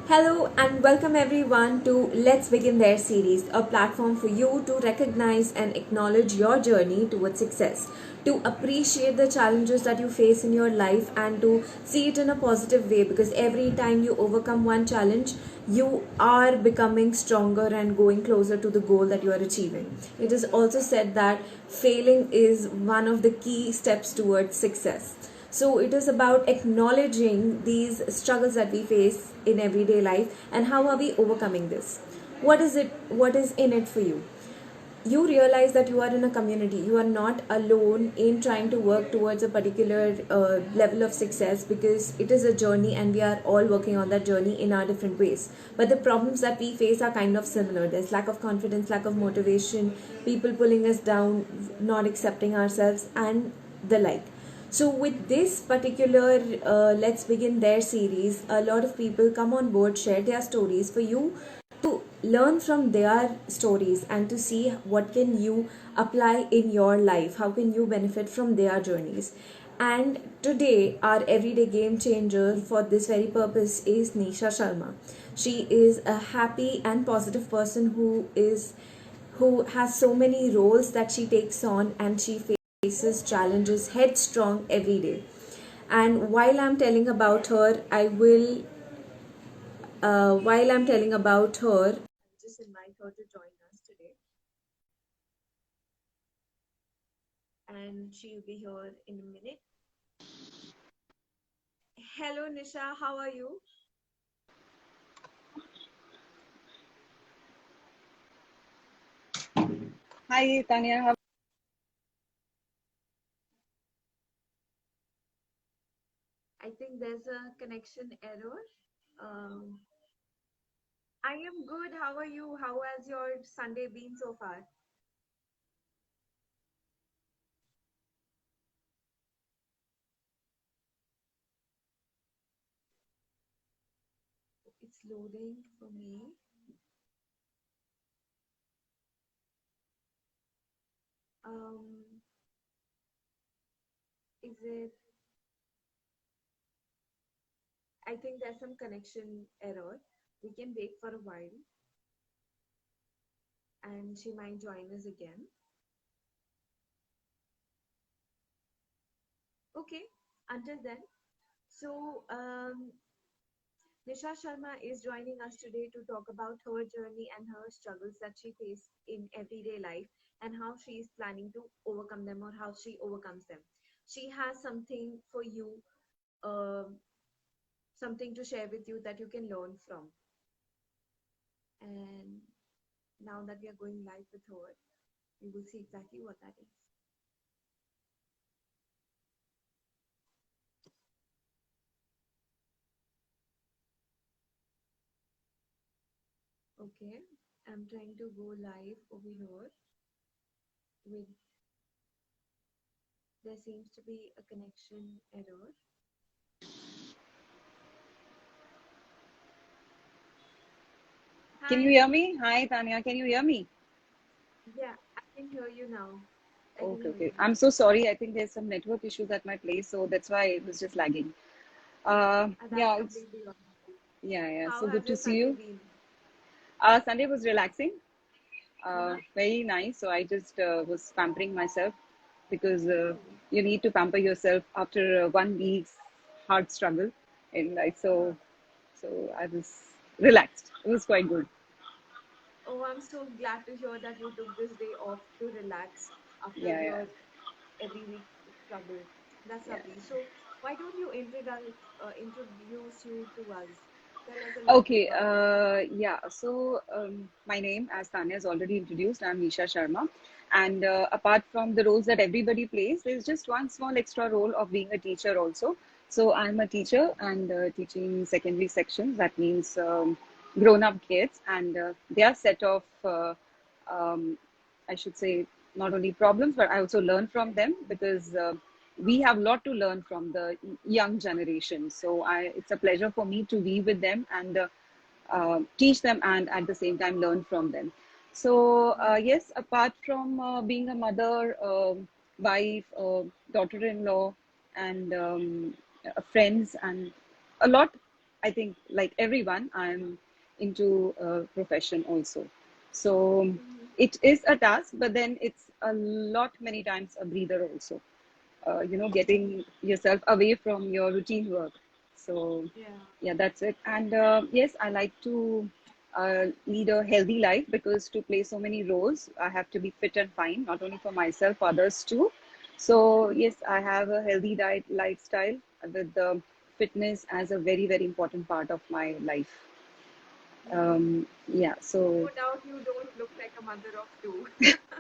Hello and welcome everyone to Let's Begin There series, a platform for you to recognize and acknowledge your journey towards success, to appreciate the challenges that you face in your life and to see it in a positive way because every time you overcome one challenge, you are becoming stronger and going closer to the goal that you are achieving. It is also said that failing is one of the key steps towards success. So it is about acknowledging these struggles that we face in everyday life and how are we overcoming this. What is in it for you? You realize that you are in a community. You are not alone in trying to work towards a particular level of success because it is a journey and we are all working on that journey in our different ways. But the problems that we face are kind of similar. There's lack of confidence, lack of motivation, people pulling us down, not accepting ourselves, and the like. So, with this particular Let's Begin There series, a lot of people come on board, share their stories for you to learn from their stories and to see what can you apply in your life, how can you benefit from their journeys. And today, our everyday game changer for this very purpose is Nisha Sharma. She is a happy and positive person who has so many roles that she takes on and she faces challenges headstrong every day. And while I'm telling about her, just invite her to join us today, and she'll be here in a minute. Hello, Nisha, how are you? Hi, Tanya. I think there's a connection error. Um, I am good. How are you? How has your Sunday been so far? It's loading for me. Um, is it? I think there's some connection error. We can wait for a while and she might join us again. Okay, until then. So, Nisha Sharma is joining us today to talk about her journey and her struggles that she faced in everyday life and how she is planning to overcome them or how she overcomes them. She has something for you, um something to share with you that you can learn from. And now that we are going live with her, you will see exactly what that is. Okay, I'm trying to go live over here with, there seems to be a connection error. Can you Hi. hear me? Hi, Tanya. Can you hear me? Yeah, I can hear you now. I can Okay, hear okay. you. I'm so sorry. I think there's some network issues at my place, so that's why it was just lagging. That's Yeah, it's completely wrong. yeah. How So has good to your see Sunday you. been? Sunday was relaxing, Uh-huh. very nice. So I just was pampering myself because Oh, you need to pamper yourself after 1 week's hard struggle in life. uh-huh. So I was relaxed. It was quite good. Oh, I'm so glad to hear that you took this day off to relax after Yeah, yeah. your every week struggle. That's Yeah. lovely. So, why don't you introduce you to us? Tell us a little bit Okay, about yourself. yeah. So, my name, as Tanya has already introduced, I'm Nisha Sharma. And apart from the roles that everybody plays, there's just one small extra role of being a teacher also. So, I'm a teacher and teaching secondary sections. That means grown-up kids, and their set of, um, I should say, not only problems, but I also learn from them because we have a lot to learn from the young generation. So it's a pleasure for me to be with them and teach them and at the same time learn from them. So yes, apart from being a mother, wife, daughter-in-law, and friends, and a lot. I think like everyone, I'm into profession also. So it is a task, but then it's a lot many times a breather also. Getting yourself away from your routine work. So Yeah. yeah, that's it. And yes, I like to lead a healthy life, because to play so many roles, I have to be fit and fine, not only for myself, others too. So yes, I have a healthy diet lifestyle with fitness as a very, very important part of my life. Yeah, so No doubt you don't look like a mother of two.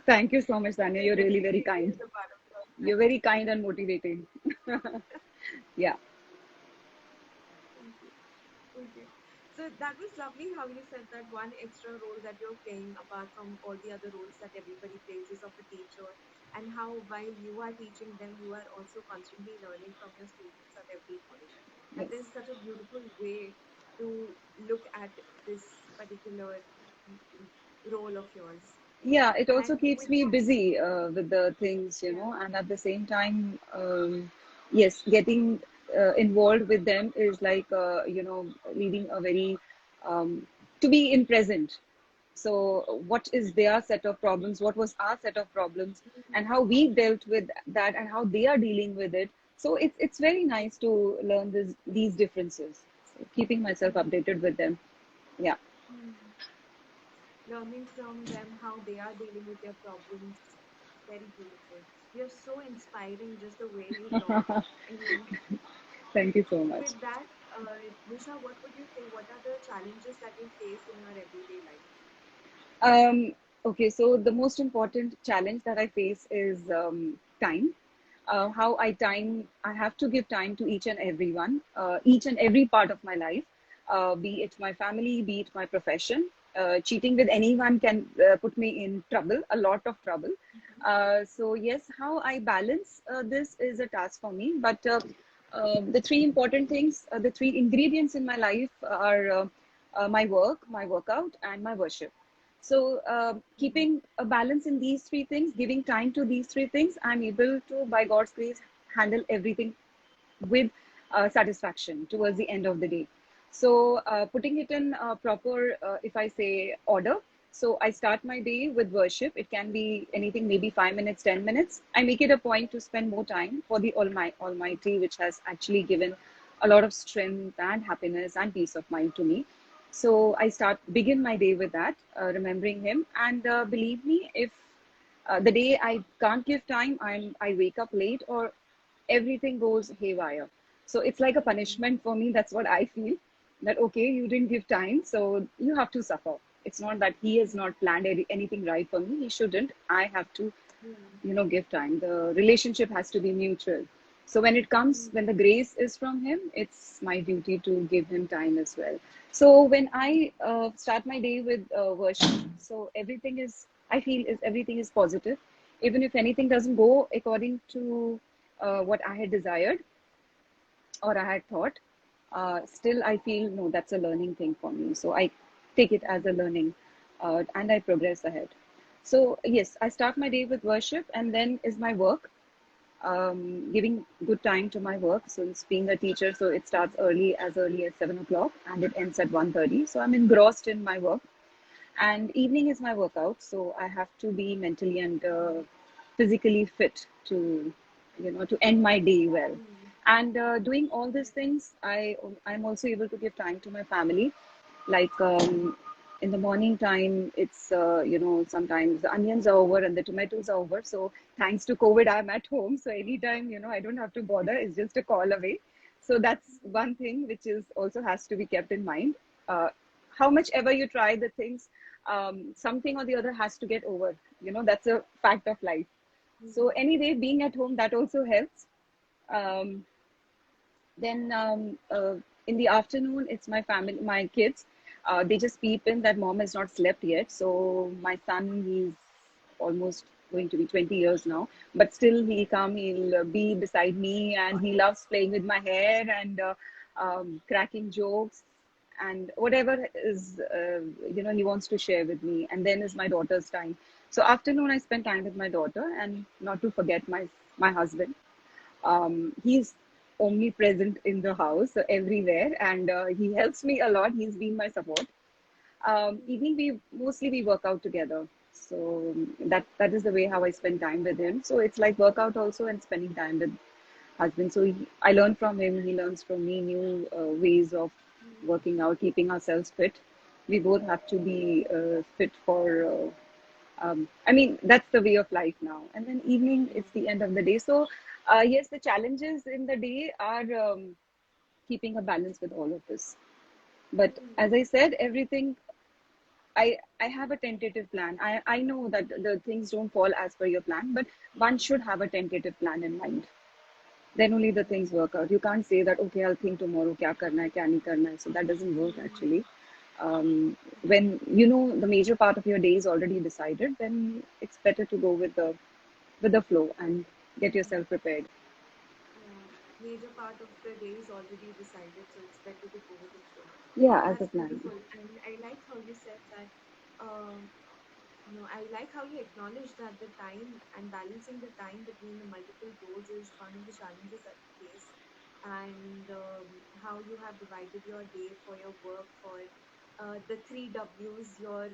thank you so much, Tanya. You're really very Definitely kind. is a part of your You're life. very kind and motivating. Yeah. Thank you. Okay. So that was lovely how you said that one extra role that you're playing apart from all the other roles that everybody plays is of a teacher, and how while you are teaching them, you are also constantly learning from your students at every point. That Yes. is such a beautiful way to look at this particular role of yours. Yeah, it also And keeps with me that, busy with the things, yeah. and at the same time, yes, getting involved with them is like, leading a very, um, to be in present. So, what is their set of problems? What was our set of problems? And how we dealt with that, and how they are dealing with it. So, it's very nice to learn these differences. So, keeping myself updated with them. Yeah. Mhm. Learning from them how they are dealing with their problems. Very beautiful. You're so inspiring just the way you talk. And Thank you so much. with that, Nisha, what would you say? What are the challenges that you face in your everyday life? Um, okay, so the most important challenge that I face is time. How I have to give time to each and everyone, each and every part of my life, be it my family, be it my profession. Cheating with anyone can put me in trouble, a lot of trouble. So, yes, how I balance this is a task for me. But the three important things, the three ingredients in my life are my work, my workout, and my worship. So, keeping a balance in these three things, giving time to these three things, I'm able to, by God's grace, handle everything with satisfaction towards the end of the day. So, putting it in proper, if I say, order. So, I start my day with worship. It can be anything, maybe 5 minutes, 10 minutes. I make it a point to spend more time for the Almighty, which has actually given a lot of strength and happiness and peace of mind to me. So I begin my day with that, remembering him. And believe me, if the day I can't give time, I wake up late, or everything goes haywire. So it's like a punishment for me. That's what I feel. That okay, you didn't give time, so you have to suffer. It's not that he has not planned anything right for me. He shouldn't. I have to, Yeah. give time. The relationship has to be mutual. So when it comes, when the grace is from him, it's my duty to give him time as well. So when I start my day with worship, so everything is, I feel, is everything is positive. Even if anything doesn't go according to what I had desired or I had thought, still I feel no, that's a learning thing for me. So I take it as a learning, and I progress ahead. So yes, I start my day with worship, and then is my work, giving good time to my work. Since being a teacher, so it starts early as 7 o'clock, and it ends at 1:30. So I'm engrossed in my work, and evening is my workout. So I have to be mentally and physically fit to, to end my day well. And doing all these things, I'm also able to give time to my family, like in the morning time, it's sometimes the onions are over and the tomatoes are over. So thanks to COVID, I'm at home, so anytime, I don't have to bother. It's just a call away. So that's one thing which is also has to be kept in mind. How much ever you try the things, something or the other has to get over. That's a fact of life. So anyway, being at home, that also helps. um, then in the afternoon, it's my family, my kids. They just peep in that mom has not slept yet. So my son, he's almost going to be 20 years now, but still he'll come, he'll be beside me, and he loves playing with my hair and cracking jokes and whatever is, he wants to share with me. And then is my daughter's time. So afternoon, I spend time with my daughter, and not to forget my husband. He's omnipresent in the house, everywhere, and he helps me a lot. He's been my support. Evening we work out together. So that is the way how I spend time with him. So it's like workout also and spending time with husband. So I learn from him. He learns from me new ways of working out, keeping ourselves fit. We both have to be fit for. I mean, that's the way of life now. And then evening, it's the end of the day. So yes, the challenges in the day are keeping a balance with all of this. But as I said, everything I have a tentative plan. I know that the things don't fall as per your plan, but one should have a tentative plan in mind. Then only the things work out. You can't say that, okay, I'll think tomorrow, kya karna hai, kya nahi karna hai. So that doesn't work actually. When you know the major part of your day is already decided, then it's better to go with the flow and get yourself prepared. Yeah, major part of the day is already decided, so it's better to go with the flow. Yeah, as a That's plan. beautiful, and I like how you said that. Um, I like how you acknowledge that the time and balancing the time between the multiple roles is one of the challenges that you face, and how you have divided your day for your work, for the three W's, your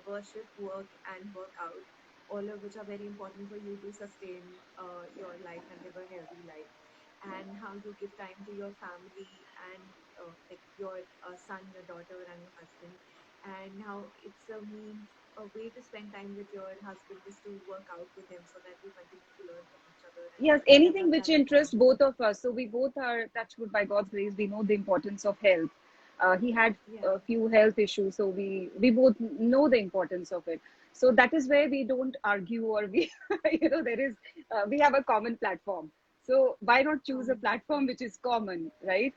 worship, work, and workout, all of which are very important for you to sustain your life and live a healthy life, and how you give time to your family and like your son, your daughter, and your husband, and how it's a way to spend time with your husband is to work out with him so that you continue to learn from each other and Yes, anything develop which that interests bond. both of us. So we both are touched wood by God's grace. We know the importance of health. He had Yeah. a few health issues, so we both know the importance of it. So that is where we don't argue, or we there is we have a common platform. So why not choose a Common platform. platform which is common, right?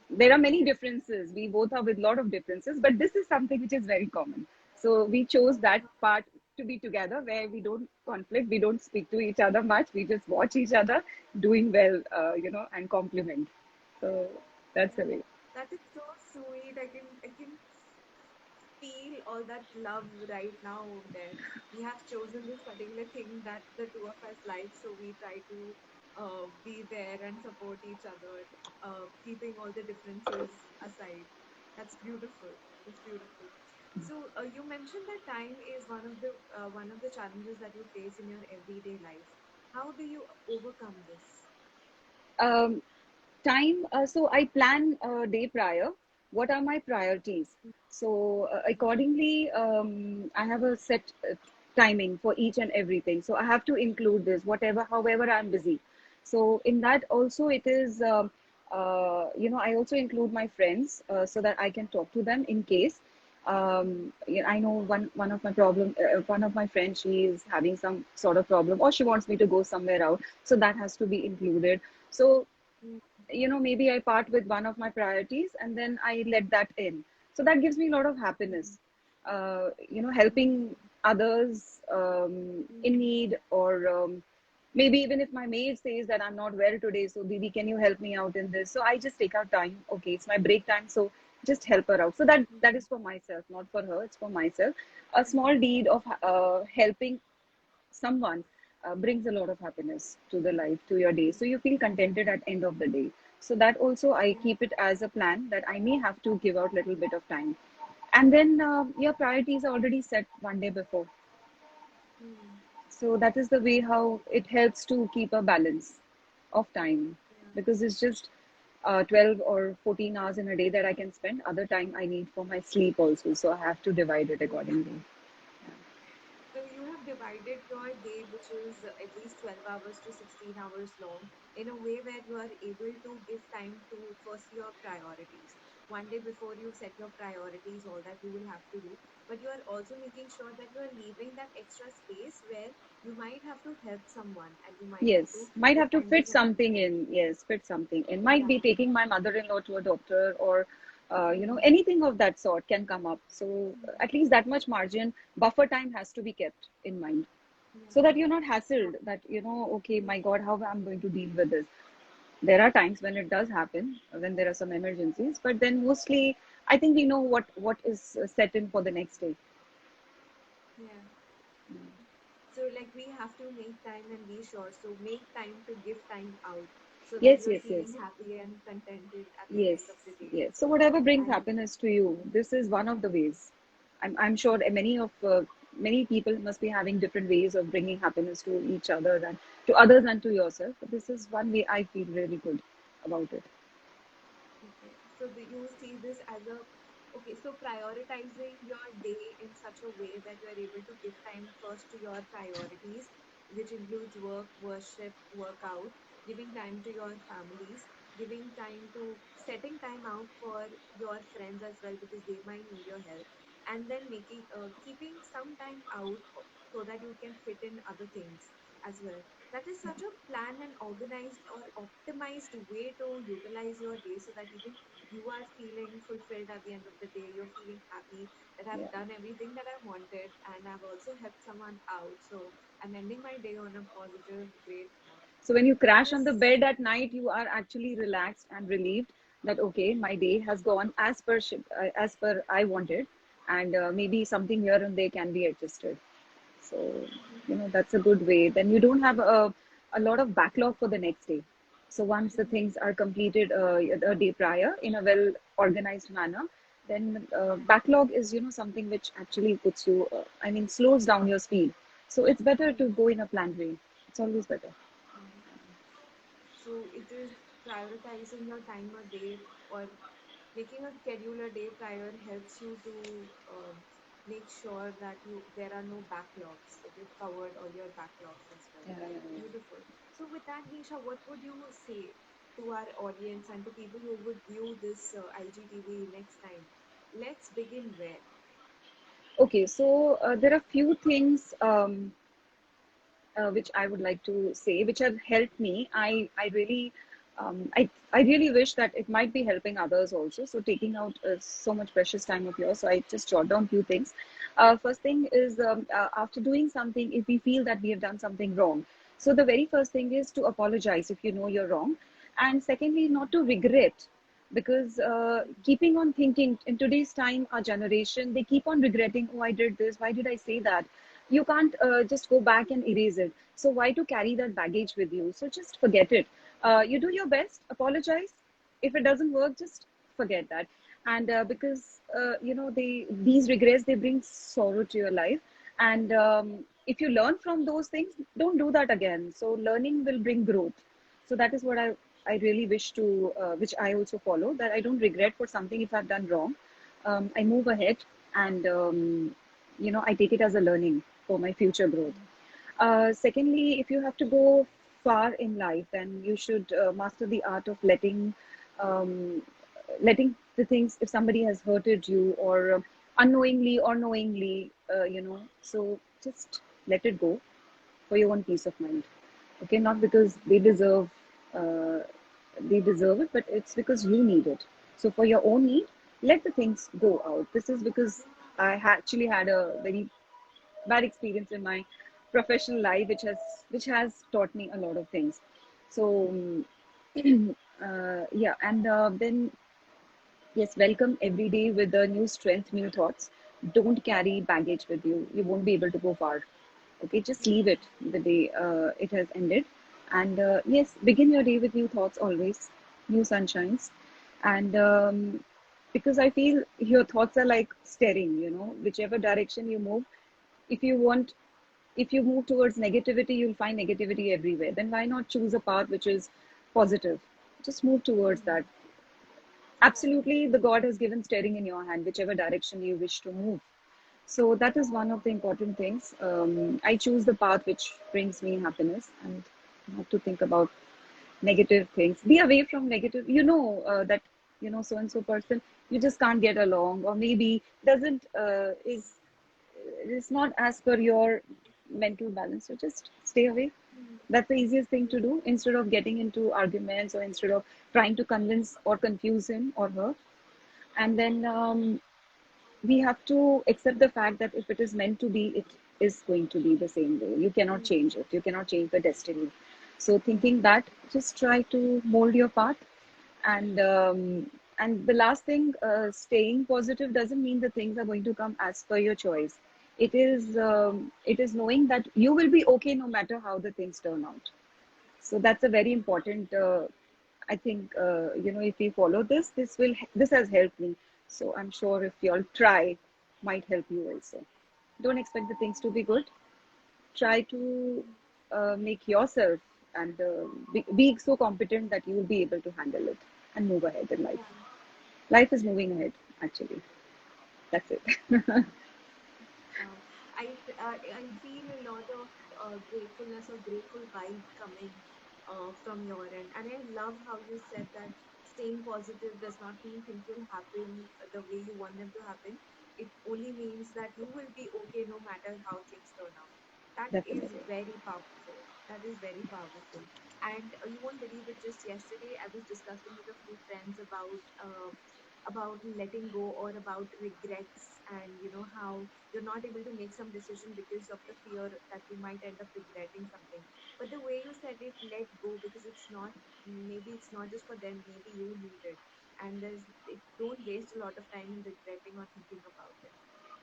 There are many Yes. differences. We both have with a lot of differences, but this is something which is very common. So we chose that part to be together where we don't conflict, we don't speak to each other much, we just watch each other doing well, and compliment. So that's the Yeah. way. That is so sweet. I can feel all that love right now over there. We have chosen this particular thing that the two of us like, so we try to be there and support each other, keeping all the differences aside. That's beautiful. That's beautiful. So you mentioned that time is one of the challenges that you face in your everyday life. How do you overcome this? Um, Time, so I plan a day prior. What are my priorities? So accordingly, I have a set timing for each and everything. So I have to include this, whatever, however I'm busy. So in that also it is, I also include my friends so that I can talk to them in case. I know one of my one of my friends, she is having some sort of problem, or she wants me to go somewhere out. So that has to be included. So Mm, maybe I part with one of my priorities and then I let that in. So that gives me a lot of happiness. Helping others in need, or maybe even if my maid says that I'm not well today, so Didi, can you help me out in this? So I just take out time. Okay, it's my break time, so just help her out. So that is for myself, not for her. It's for myself. A small deed of helping someone brings a lot of happiness to the life, to your day, so you feel contented at end of the day. So that also I keep it as a plan that I may have to give out little bit of time, and then your priorities are already set one day before. mm, So that is the way how it helps to keep a balance of time, yeah. because it's just 12 or 14 hours in a day that I can spend. Other time I need for my sleep also, so I have to divide it Yeah. accordingly. So you have divided your day, which is at least 12 hours to 16 hours long, in a way where you are able to give time to first your priorities. One day before you set your priorities, all that you will have to do, but you are also making sure that you are leaving that extra space where you might have to help someone and you might have to Yes, might give have to time to fit someone something else. in. Yes, fit something in. Might be Yeah. taking my mother-in-law to a doctor, or Hmm. anything of that sort can come up. So at least that much margin, buffer time has to be kept in mind, so Yeah. that you're not hassled. That okay, my God, how I'm going to deal with this. There are times when it does happen, when there are some emergencies, but then mostly I think we know what is set in for the next day. Yeah. So like we have to make time and be sure. So make time to give time out. so that Yes, you're yes, feeling yes. happy and contented at the Yes, end of the day. yes. So whatever brings And happiness to you, this is one of the ways. I'm sure many people must be having different ways of bringing happiness to each other and to others and to yourself. But this is one way I feel really good about it. okay, so do you see this as a okay, so prioritizing your day in such a way that you are able to give time first to your priorities, which includes work, worship, workout, giving time to your families, giving time to setting time out for your friends as well because they might need your help, and then making keeping some time out so that you can fit in other things as well. That is such a planned and organized or optimized way to utilize your day so that even you are feeling fulfilled at the end of the day. You're feeling happy that Yeah. I've done everything that I wanted and I've also helped someone out. So I'm ending my day on a positive, great note. So when you That crash on the is, bed at night, you are actually relaxed and relieved that okay, my day has gone as per I wanted, and maybe something here and there can be adjusted. So, that's a good way. Then you don't have a lot of backlog for the next day. So once the things are completed a day prior in a well organized manner, then backlog is, something which actually puts you, slows down your speed. So it's better to go in a planned way. It's always better. so it is prioritizing your time a day or making a schedule a day prior helps you to make sure that you there are no backlogs, that you've covered all your backlogs as well. Yeah, yeah, yeah. Beautiful. So with that, Nisha, what would you say to our audience and to people who would view this IGTV next time? Let's begin where? Okay, so there are few things which I would like to say, which have helped me. I really wish that it might be helping others also. So taking out so much precious time of yours. So I just jot down few things. First thing is after doing something, if we feel that we have done something wrong, so the very first thing is to apologize if you know you're wrong, and secondly, not to regret because keeping on thinking in today's time, our generation, they keep on regretting, oh, I did this, why did I say that? You can't just go back and erase it. So why to carry that baggage with you? So just forget it. You do your best, apologize. If it doesn't work, just forget that. And because these regrets, they bring sorrow to your life. And if you learn from those things, don't do that again. So learning will bring growth. So that is what I really wish to which I also follow, that I don't regret for something if I've done wrong. I move ahead, and I take it as a learning for my future growth. Secondly, if you have to go far in life, then you should master the art of um, letting the things, if somebody has hurted you or unknowingly or knowingly, so just let it go for your own peace of mind. Okay, not because uh, they deserve it, but it's because you need it. So for your own need, let the things go out. This is because actually had a very bad experience in my professional life, which has taught me a lot of things. So yeah, and then yes, welcome every day with a new strength, new thoughts. Don't carry baggage with you. You won't be able to go far. Okay, just leave it the day it has ended. And yes, begin your day with new thoughts always, new sunshines. And because I feel your thoughts are like steering, whichever direction you move, if you want, if you move towards negativity, you'll find negativity everywhere. Then why not choose a path which is positive? Just move towards that. Absolutely, the God has given steering in your hand, whichever direction you wish to move. So that is one of the important things. I choose the path which brings me happiness, and not to think about negative things. Be away from negative. That so and so person you just can't get along, or maybe doesn't is not as per your mental balance. So just stay away. That's the easiest thing to do instead of getting into arguments or instead of trying to convince or confuse him or her. And then we have to accept the fact that if it is meant to be, it is going to be the same way. You cannot change it. You cannot change the destiny. So thinking that, just try to mold your path. And the last thing, staying positive doesn't mean the things are going to come as per your choice. It is knowing that you will be okay no matter how the things turn out. So that's a very important I think if we follow this, this has helped me. So I'm sure if you all try, might help you also. Don't expect the things to be good. Try to make yourself and be so competent that you will be able to handle it and move ahead in life. Yeah. Life is moving ahead, actually. That's it. Wow. I feel a lot of gratefulness or grateful vibe coming from your end, and I love how you said that staying positive does not mean things will happen the way you want them to happen. It only means that you will be okay no matter how things turn out. That is Definitely. very powerful. That is very powerful. And you won't believe it. Just yesterday, I was discussing with a few friends about letting go or about regrets, and how you're not able to make some decision because of the fear that you might end up regretting something. But the way you said it, let go, because it's not, maybe it's not just for them, maybe you need it. And don't waste a lot of time in regretting or thinking about it.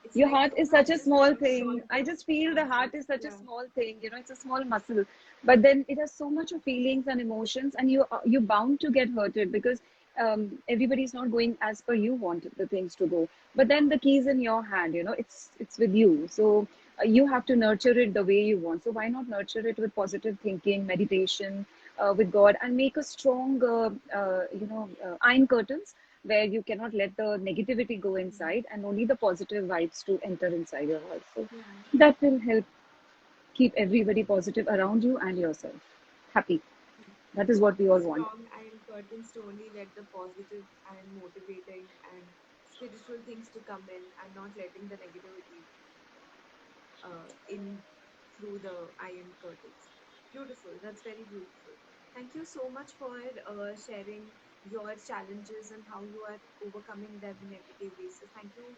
It's Your like heart you is such have a just small made thing. short I just feel the heart answers. is such a Yeah. small thing. It's a small muscle, but then it has so much of feelings and emotions, and you're bound to get hurted because everybody's not going as per you want the things to go. But then the key is in your hand. It's with you. So you have to nurture it the way you want. So why not nurture it with positive thinking, meditation, with God, and make a strong, iron curtains where you cannot let the negativity go inside and only the positive vibes to enter inside your heart. So Yeah. that will help keep everybody positive around you and yourself happy. That is what we all want. Strong iron curtains to only let the positive and motivating and spiritual things to come in, and not letting the negativity in through the iron curtains. Beautiful. That's very beautiful. Thank you so much for sharing your challenges and how you are overcoming them in everyday basis. Thank you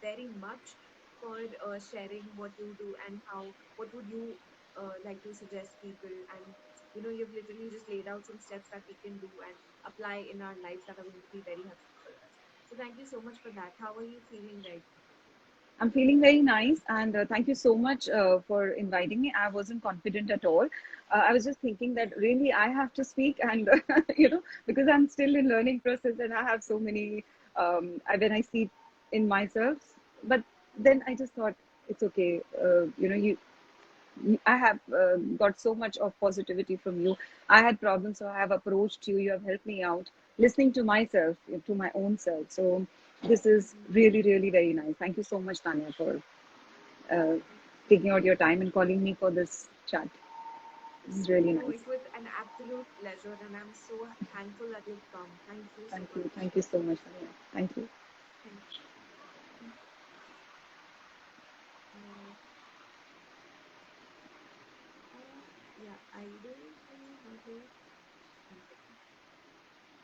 very much for sharing what you do and how, what would you like to suggest people. And you've literally just laid out some steps that we can do and apply in our lives that are going to be very helpful for us. So thank you so much for that. How are you feeling right now? I'm feeling very nice, and thank you so much for inviting me. I wasn't confident at all. I was just thinking that really I have to speak, and because I'm still in learning process, and I have so many when I see in myself. But then I just thought it's okay. I have got so much of positivity from you. I had problems, so I have approached you. You have helped me out, listening to myself, to my own self. So this is Mhm. really, really very nice. Thank you so much, Tanya, for uh, taking out your time and calling me for this chat. This is really No, nice. it was an absolute pleasure, and I'm so thankful that you've come. Thank you so Thank you. much. Thank you so much, Tanya. Thank you. Thank you. Uh, yeah, I don't know how to. One second.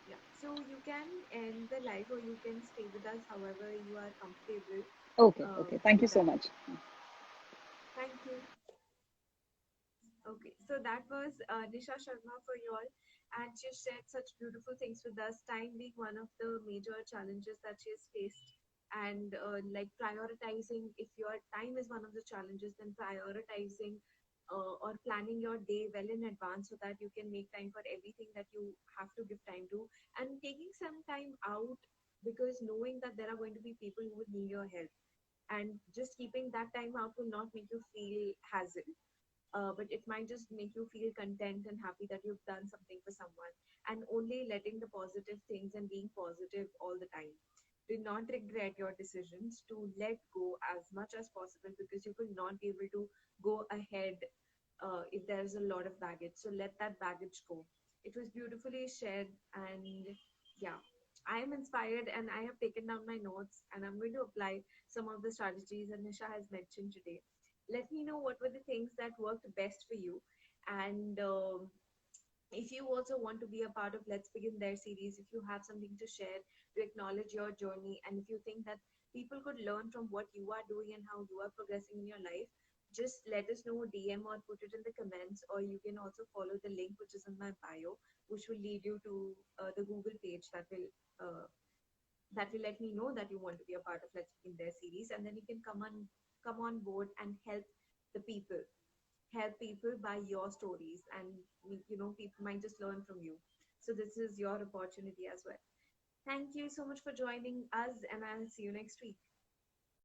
Yeah, so you can end the live or you can stay with us however you are comfortable Okay. Okay. Thank you with so that. much. Thank you. Okay, so that was Nisha Sharma for you all, and she shared such beautiful things with us. Time being one of the major challenges that she has faced, and like prioritizing. If your time is one of the challenges, then prioritizing or planning your day well in advance so that you can make time for everything that you have to give time to, and taking some time out, because knowing that there are going to be people who would need your help, and just keeping that time out will not make you feel hassle, but it might just make you feel content and happy that you've done something for someone, and only letting the positive things and being positive all the time. Do not regret your decisions, to let go as much as possible, because you will not be able to go ahead if there's a lot of baggage. So let that baggage go. It was beautifully shared, and yeah, I am inspired and I have taken down my notes, and I'm going to apply some of the strategies that Nisha has mentioned today. Let me know what were the things that worked best for you, and if you also want to be a part of Let's Begin There series, if you have something to share to acknowledge your journey, and if you think that people could learn from what you are doing and how you are progressing in your life, just let us know, DM or put it in the comments, or you can also follow the link which is in my bio, which will lead you to the Google page that will let me know that you want to be a part of Let's Begin There series, and then you can come on board and the people help people by your stories, and people might just learn from you. So this is your opportunity as well. Thank you so much for joining us, and I'll see you next week.